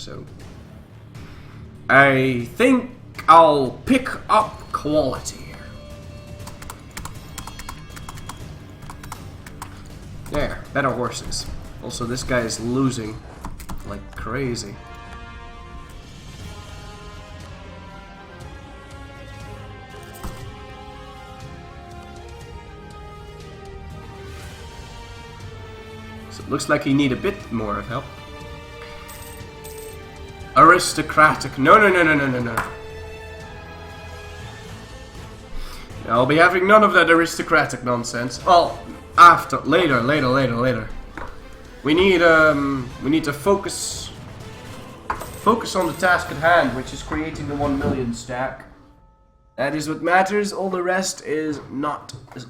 so I think I'll pick up quality. There, better horses. Also, this guy is losing like crazy. So it looks like you need a bit more of help. Aristocratic. No. I'll be having none of that aristocratic nonsense. Well, later. We need to focus on the task at hand, which is creating the 1 million stack. That is what matters. All the rest is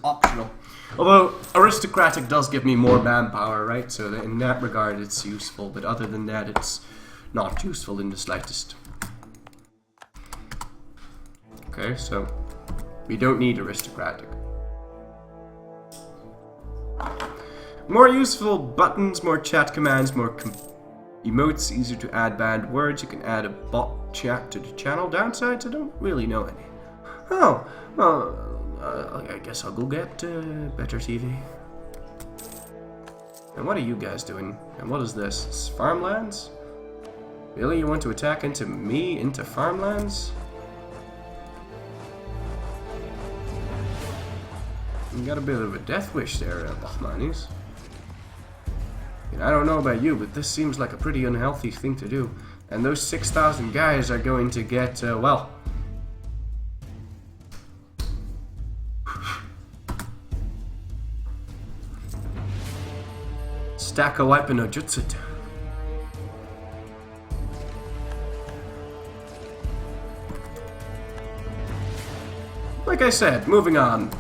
optional. Although aristocratic does give me more manpower, right? So in that regard, it's useful. But other than that, it's not useful in the slightest. Okay, so we don't need aristocratic. More useful buttons, more chat commands, more emotes, easier to add banned words. You can add a bot chat to the channel. Downsides, I don't really know any. Oh, well, I guess I'll go get better TV. And what are you guys doing? And what is this? It's farmlands? Really? You want to attack into farmlands? You got a bit of a death wish there, Bahmanis. I don't know about you, but this seems like a pretty unhealthy thing to do. And those 6,000 guys are going to get, well... stack a weapon no jutsu. Like I said, moving on.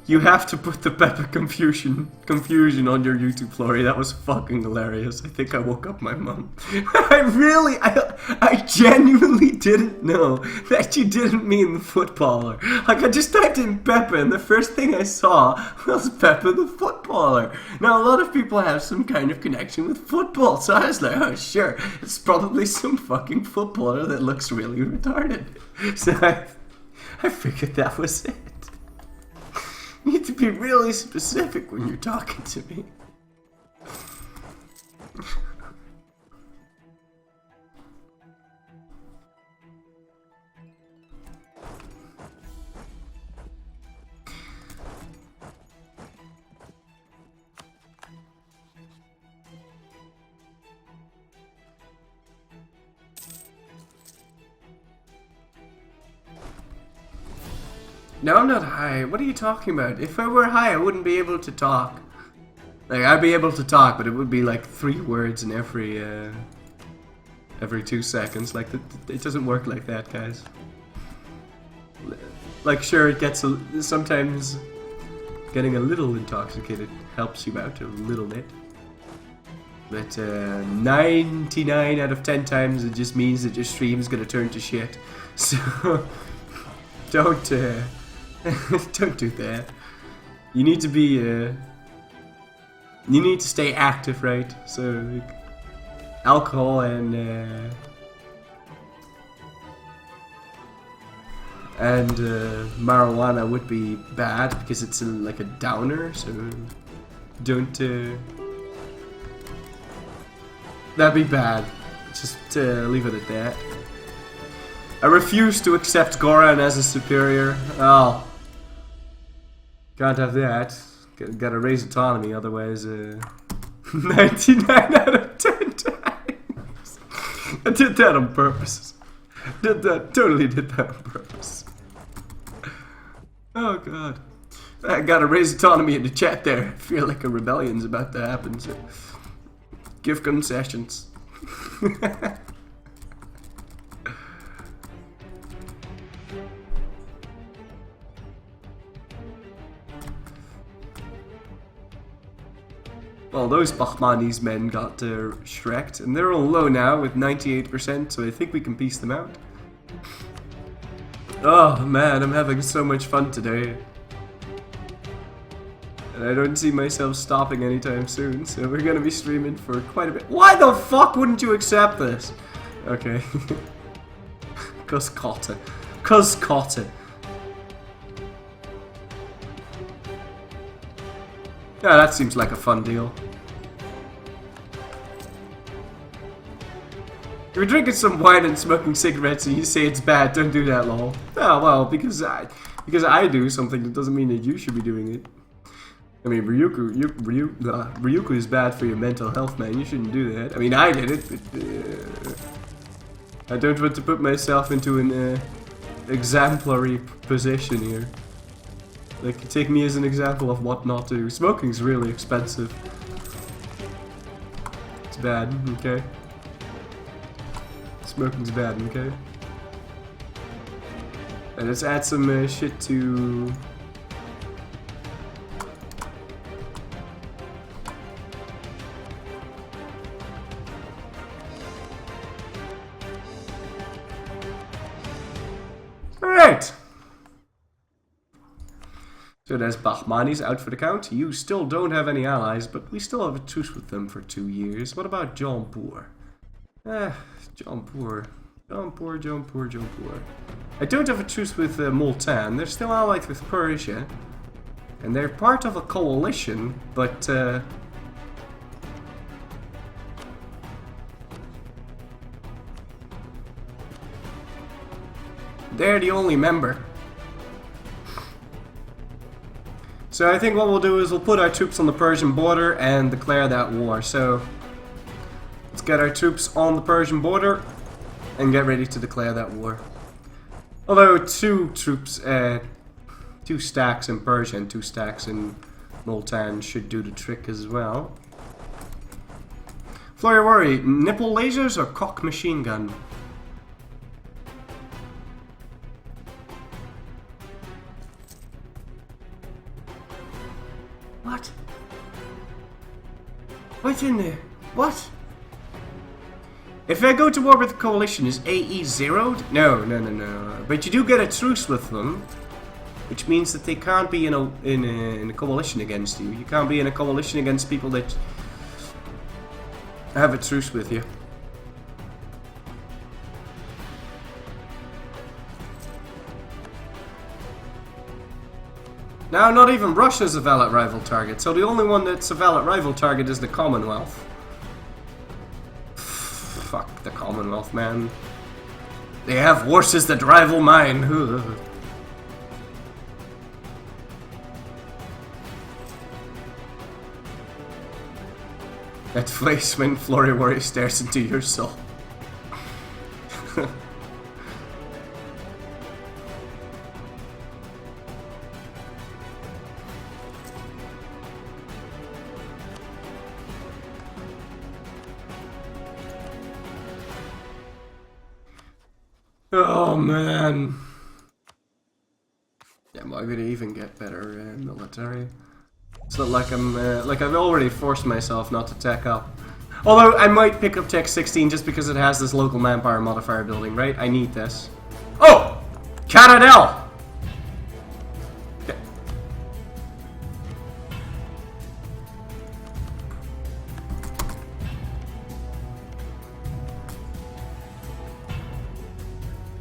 You have to put the Pepper confusion on your YouTube, Florry. That was fucking hilarious. I think I woke up my mom. I genuinely didn't know that you didn't mean the footballer. Like, I just typed in Pepper and the first thing I saw was Pepper the footballer. Now, a lot of people have some kind of connection with football, so I was like, oh sure, it's probably some fucking footballer that looks really retarded. So I figured that was it. You need to be really specific when you're talking to me. No, I'm not high. What are you talking about? If I were high, I wouldn't be able to talk. Like, I'd be able to talk, but it would be like 3 words in every 2 seconds. Like, it doesn't work like that, guys. Like, sure, it gets sometimes getting a little intoxicated helps you out a little bit. But 99 out of 10 times, it just means that your stream's gonna turn to shit. So, don't do that. You need to be, you need to stay active, right? So, alcohol and marijuana would be bad because it's like a downer, so don't, that'd be bad. Just leave it at that. I refuse to accept Goran as a superior. Oh. Can't have that. Gotta raise autonomy, otherwise, 99 out of 10 times. I did that on purpose. Totally did that on purpose. Oh god. I gotta raise autonomy in the chat there. I feel like a rebellion's about to happen, so give concessions. Well, those Bahmani's men got shreked, and they're all low now with 98%, so I think we can piece them out. Oh man, I'm having so much fun today. And I don't see myself stopping anytime soon, so we're gonna be streaming for quite a bit. Why the fuck wouldn't you accept this? Okay. Cuz Kotte. Cuz Kotte. Yeah, that seems like a fun deal. If you're drinking some wine and smoking cigarettes and you say it's bad, don't do that, lol. Oh, well, because I do something, that doesn't mean that you should be doing it. I mean, Ryuku is bad for your mental health, man. You shouldn't do that. I mean, I did it, but I don't want to put myself into an exemplary position here. Like, take me as an example of what not to do. Smoking's really expensive. It's bad, okay? Smoking's bad, okay? And let's add some shit to... Alright! So there's Bahmani's out for the count. You still don't have any allies, but we still have a truce with them for 2 years. What about Jaunpur? Jaunpur. I don't have a truce with Multan. They're still allied with Persia. And they're part of a coalition, but... they're the only member. So I think what we'll do is we'll put our troops on the Persian border and declare that war. So let's get our troops on the Persian border and get ready to declare that war. Although 2 troops, 2 stacks in Persia and 2 stacks in Multan should do the trick as well. Florryworry, nipple lasers or cock machine gun? What? What's in there? What? If I go to war with the coalition, is AE zeroed? No. But you do get a truce with them, which means that they can't be in a coalition against you. You can't be in a coalition against people that have a truce with you. Now, not even Russia's a valid rival target, so the only one that's a valid rival target is the Commonwealth. Fuck the Commonwealth, man. They have horses that rival mine. That face when Florryworry stares into your soul. Oh man. Yeah, why would I even get better military? It's not like like I've already forced myself not to tech up. Although I might pick up Tech 16 just because it has this local manpower modifier building, right? I need this. Oh! Caradel! Okay.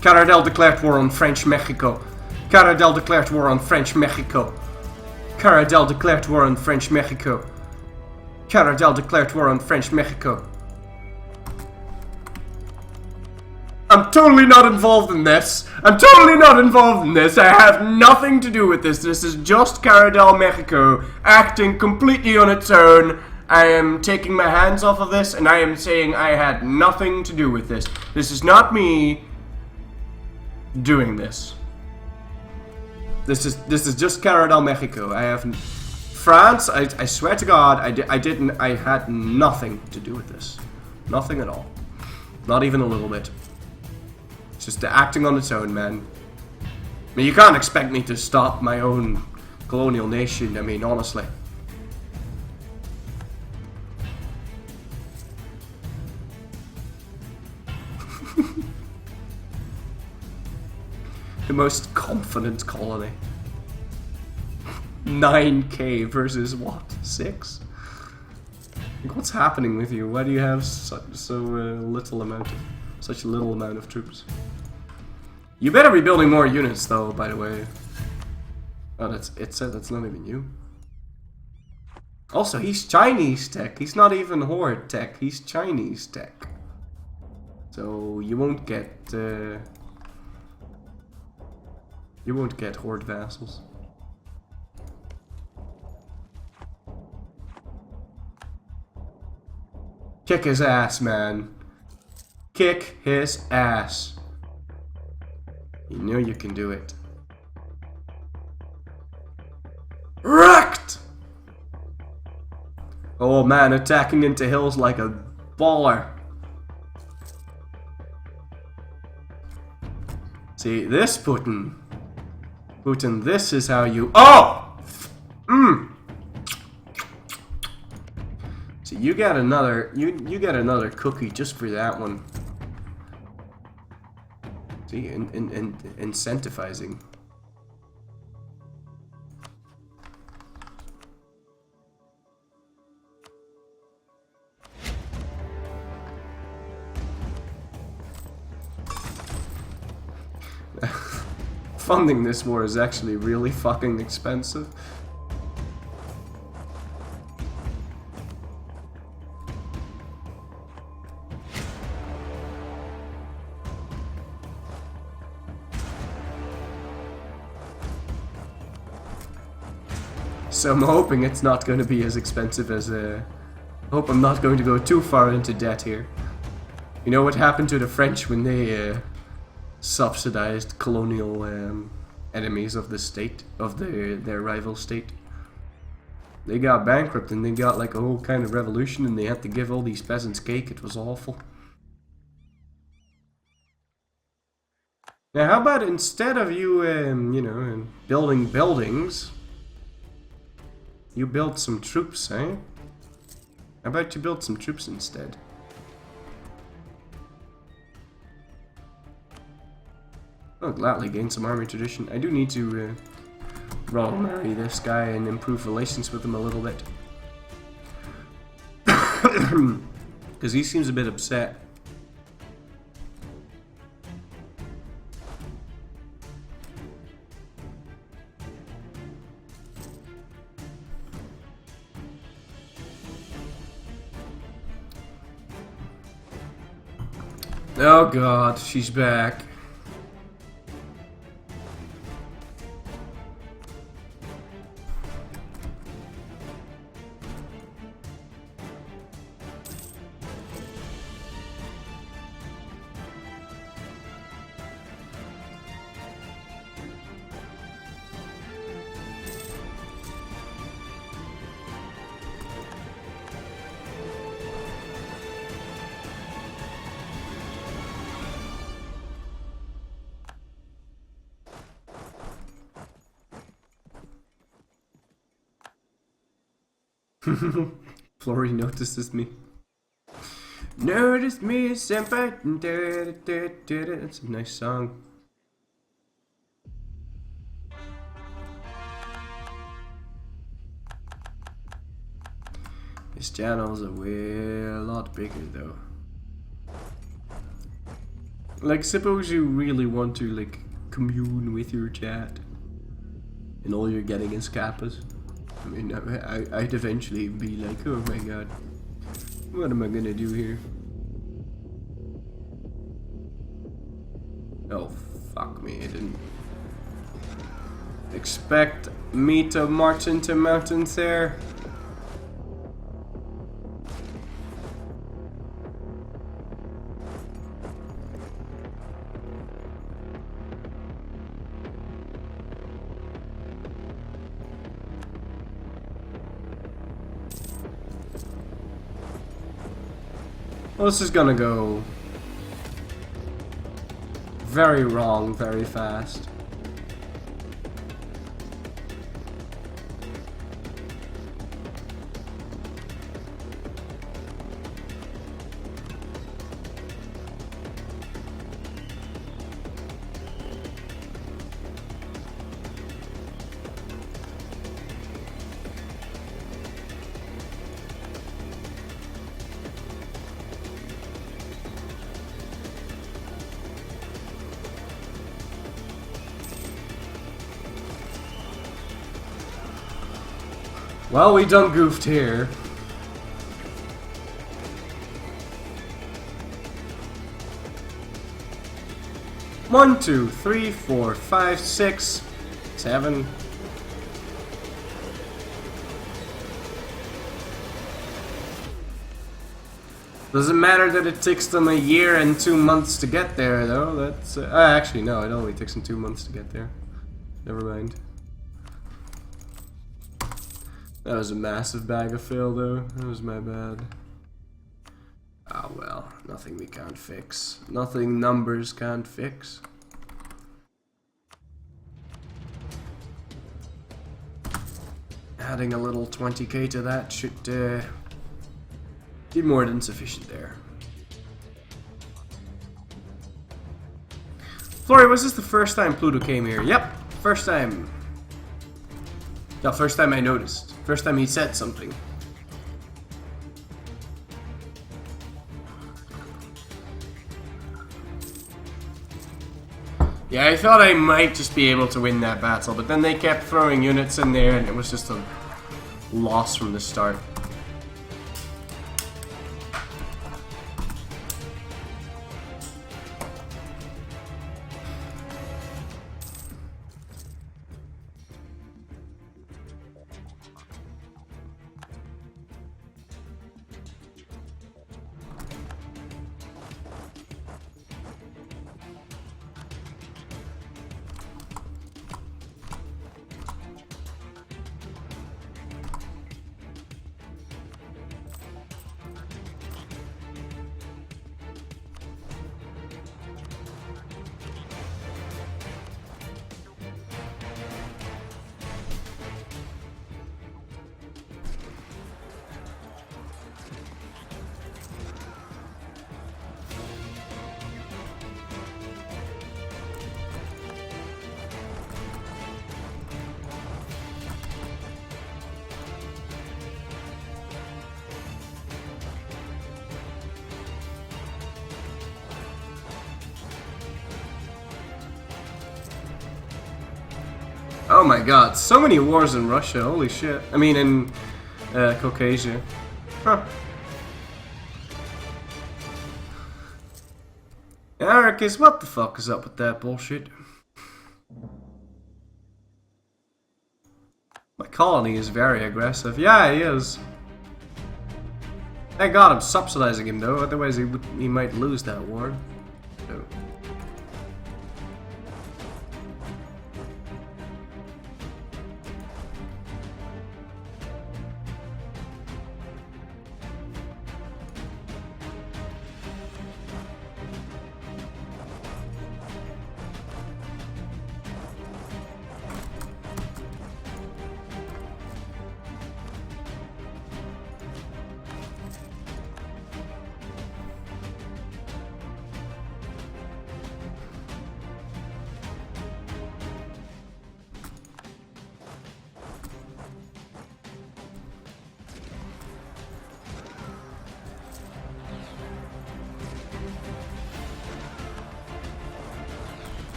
Caradel declared war on French Mexico. Caradel declared war on French Mexico. Caradel declared war on French Mexico. Caradel declared war on French Mexico. I'm totally not involved in this. I'm totally not involved in this. I have nothing to do with this. This is just Caradel Mexico acting completely on its own. I am taking my hands off of this and I am saying I had nothing to do with this. This is not me doing this. This is just Caradel Mexico. I have France. I swear to God, I had nothing to do with this. Nothing at all. Not even a little bit. It's just acting on its own, man. I mean, you can't expect me to stop my own colonial nation. I mean, honestly. The most confident colony. 9k versus what? 6? Like, what's happening with you? Why do you have such a little amount of troops? You better be building more units, though. By the way. Oh, it said that's not even you. Also, he's Chinese tech. He's not even horde tech. He's Chinese tech. So you won't get horde vassals. Kick his ass, man. Kick his ass. You know you can do it. Wrecked! Oh man, attacking into hills like a baller. See, this Putin, this is how you... Oh! See, you got another, you get another cookie just for that one. See, incentivizing. Funding this war is actually really fucking expensive. So I'm hoping it's not going to be as expensive as I hope I'm not going to go too far into debt here. You know what happened to the French when they subsidized colonial enemies of the state, of their rival state? They got bankrupt and they got like a whole kind of revolution and they had to give all these peasants cake. It was awful. Now how about instead of you, you know, building buildings, you build some troops, eh? How about you build some troops instead? I'll gladly gain some army tradition. I do need to royal marry this guy and improve relations with him a little bit. Because he seems a bit upset. Oh god, she's back. Florry notices me. Notice me, senpai. It's a nice song. This channel's a lot bigger though. Like, suppose you really want to like commune with your chat, and all you're getting is kappas. I mean, I'd eventually be like, oh my god, what am I gonna do here? Oh, fuck me, I didn't expect me to march into mountains there. Well, this is gonna go very wrong very fast. Well, we done goofed here. One, two, three, four, five, 6, 7. Doesn't matter that it takes them a year and 2 months to get there, though. That's actually no, it only takes them 2 months to get there. Never mind. That was a massive bag of fill, though. That was my bad. Ah, well, nothing we can't fix. Nothing numbers can't fix. Adding a little 20k to that should be more than sufficient there. Florry, was this the first time Pluto came here? Yep, first time. No, first time I noticed. First time he said something. Yeah, I thought I might just be able to win that battle, but then they kept throwing units in there and it was just a loss from the start. Oh my god, so many wars in Russia, holy shit. I mean in Caucasia. Huh. Arrakis, what the fuck is up with that bullshit? My colony is very aggressive. Yeah, he is. Thank god I'm subsidizing him though, otherwise he might lose that war. So.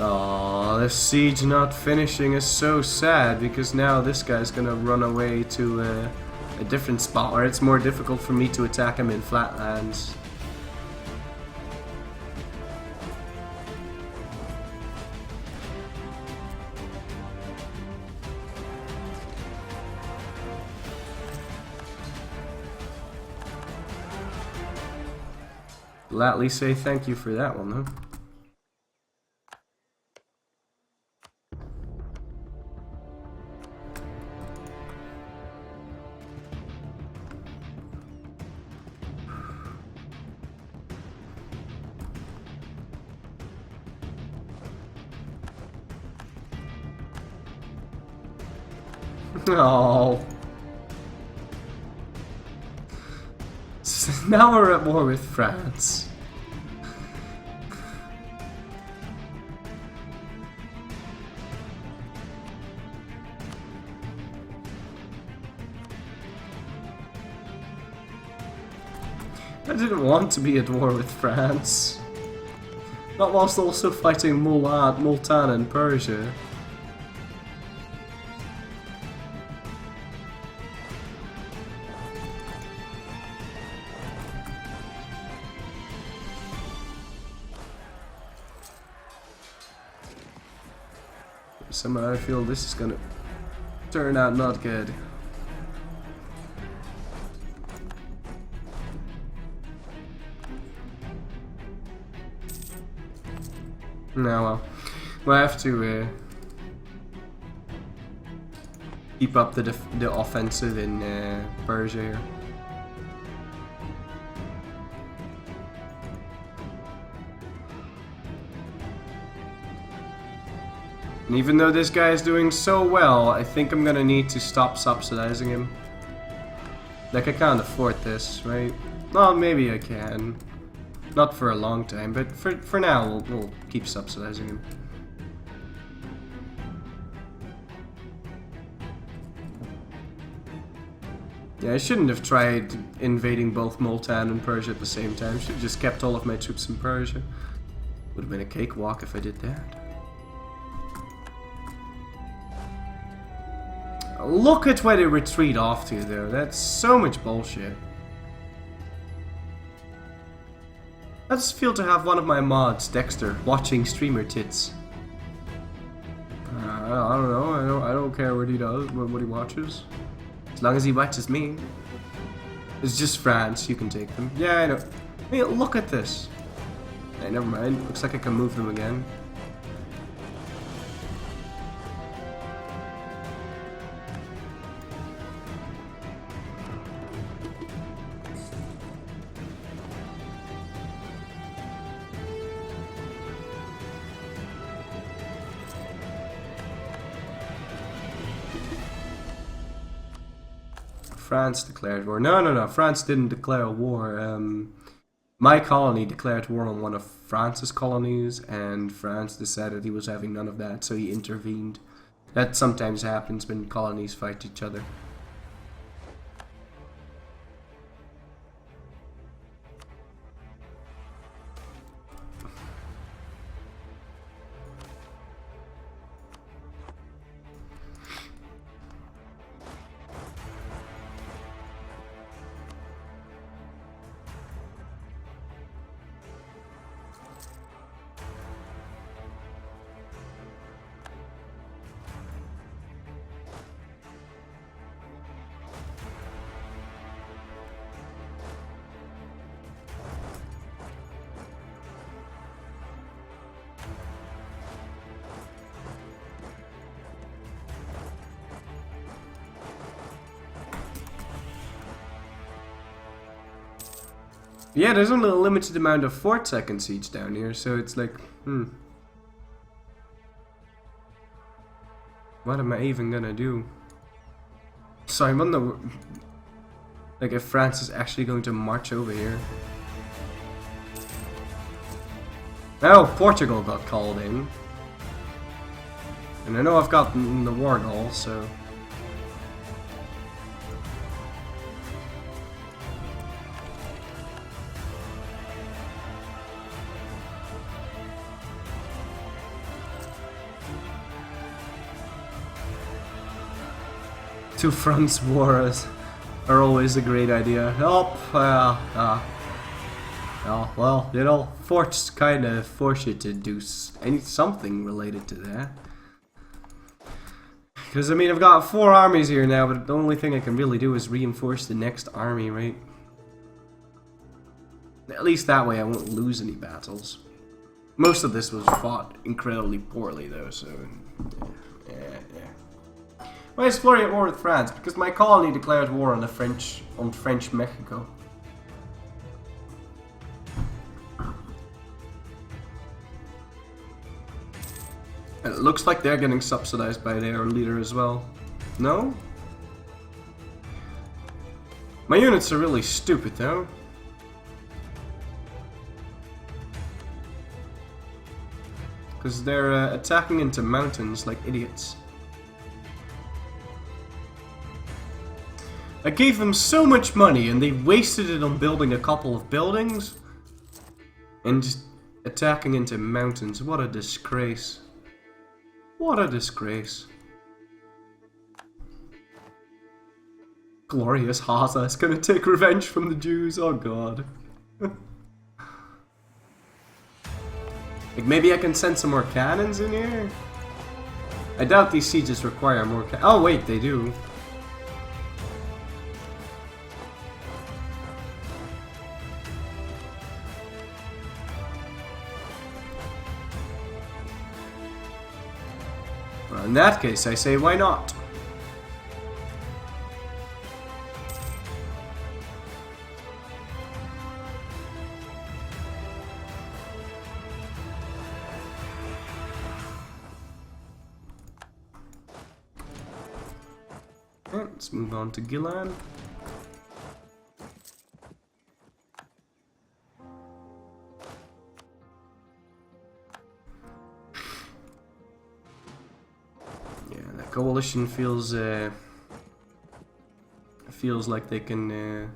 Aw, this siege not finishing is so sad because now this guy's gonna run away to a different spot where it's more difficult for me to attack him in flatlands. Gladly say thank you for that one, though. Oh. Now we're at war with France. I didn't want to be at war with France. Not whilst also fighting Multan and Persia. Somehow I feel this is gonna turn out not good. No, well, we'll have to keep up the offensive in Persia here. And even though this guy is doing so well, I think I'm gonna need to stop subsidizing him. Like, I can't afford this, right? Well, maybe I can. Not for a long time, but for now, we'll keep subsidizing him. Yeah, I shouldn't have tried invading both Multan and Persia at the same time. Should have just kept all of my troops in Persia. Would have been a cakewalk if I did that. Look at where they retreat off to, though. That's so much bullshit. I just feel to have one of my mods, Dexter, watching streamer tits. I don't know. I don't care what he does, what he watches. As long as he watches me. It's just France. You can take them. Yeah, I know. Hey, look at this. Hey, never mind. Looks like I can move them again. France declared war. No. France didn't declare war. My colony declared war on one of France's colonies, and France decided he was having none of that, so he intervened. That sometimes happens when colonies fight each other. Yeah, there's only a limited amount of forts I can siege down here, so it's like, what am I even gonna do? So I wonder, like, if France is actually going to march over here. Oh, Portugal got called in. And I know I've got the war goal, so... Two fronts wars are always a great idea. Oh, well, you know, forts kind of force you to do something related to that. Because, I mean, I've got 4 armies here now, but the only thing I can really do is reinforce the next army, right? At least that way I won't lose any battles. Most of this was fought incredibly poorly, though, so... Yeah. Why is Florry at war with France? Because my colony declared war on French Mexico. And it looks like they're getting subsidized by their leader as well. No? My units are really stupid though. Because they're attacking into mountains like idiots. I gave them so much money and they wasted it on building a couple of buildings and just attacking into mountains. What a disgrace. What a disgrace. Glorious Haza is gonna take revenge from the Jews. Oh god. Like, maybe I can send some more cannons in here? I doubt these sieges require more oh wait, they do. Well, in that case, I say why not? Let's move on to Gilan. Yeah, that coalition feels like they can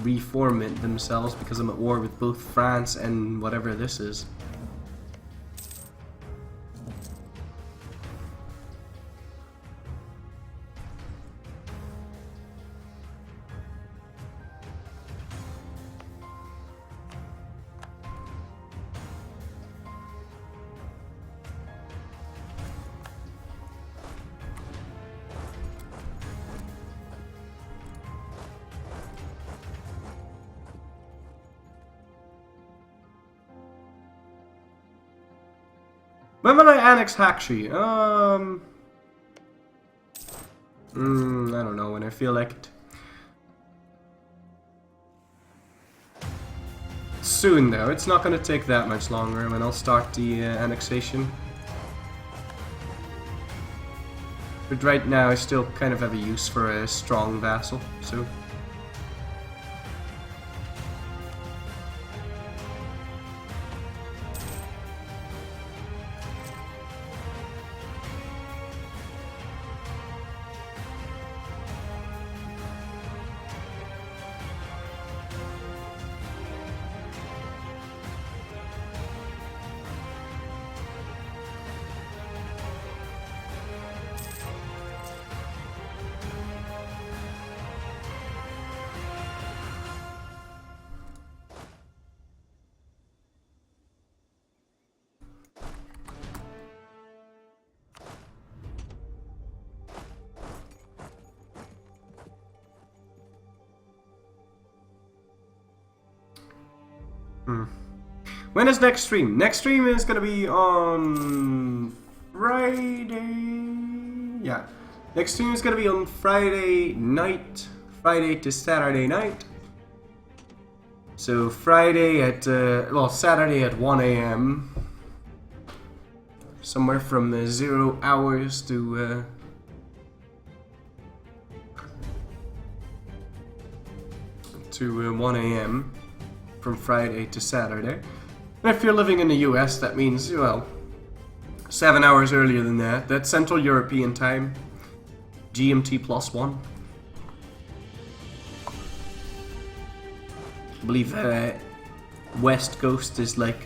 reform it themselves because I'm at war with both France and whatever this is. When will I annex Hakshi? I don't know, when I feel like it. Soon though, it's not gonna take that much longer when I'll start the annexation. But right now I still kind of have a use for a strong vassal, so... When is next stream? Next stream is gonna be on Friday. Yeah, next stream is gonna be on Friday night, Friday to Saturday night. So Friday at well, Saturday at 1 AM. Somewhere from 0 hours to 1 AM. From Friday to Saturday. And if you're living in the US, that means, well, 7 hours earlier than that. That's Central European time. GMT +1. I believe West Coast is like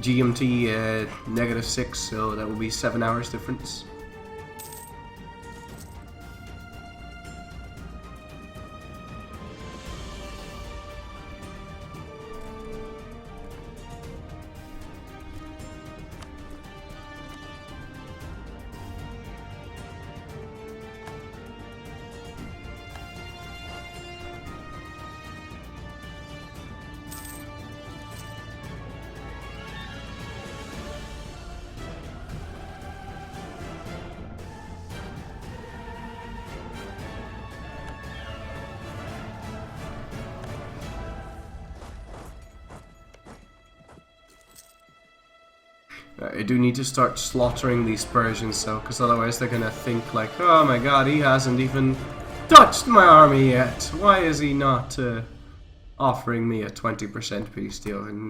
GMT -6, so that will be 7 hours difference. I do need to start slaughtering these Persians though, because otherwise they're gonna think like, oh my god, he hasn't even touched my army yet. Why is he not offering me a 20% peace deal? And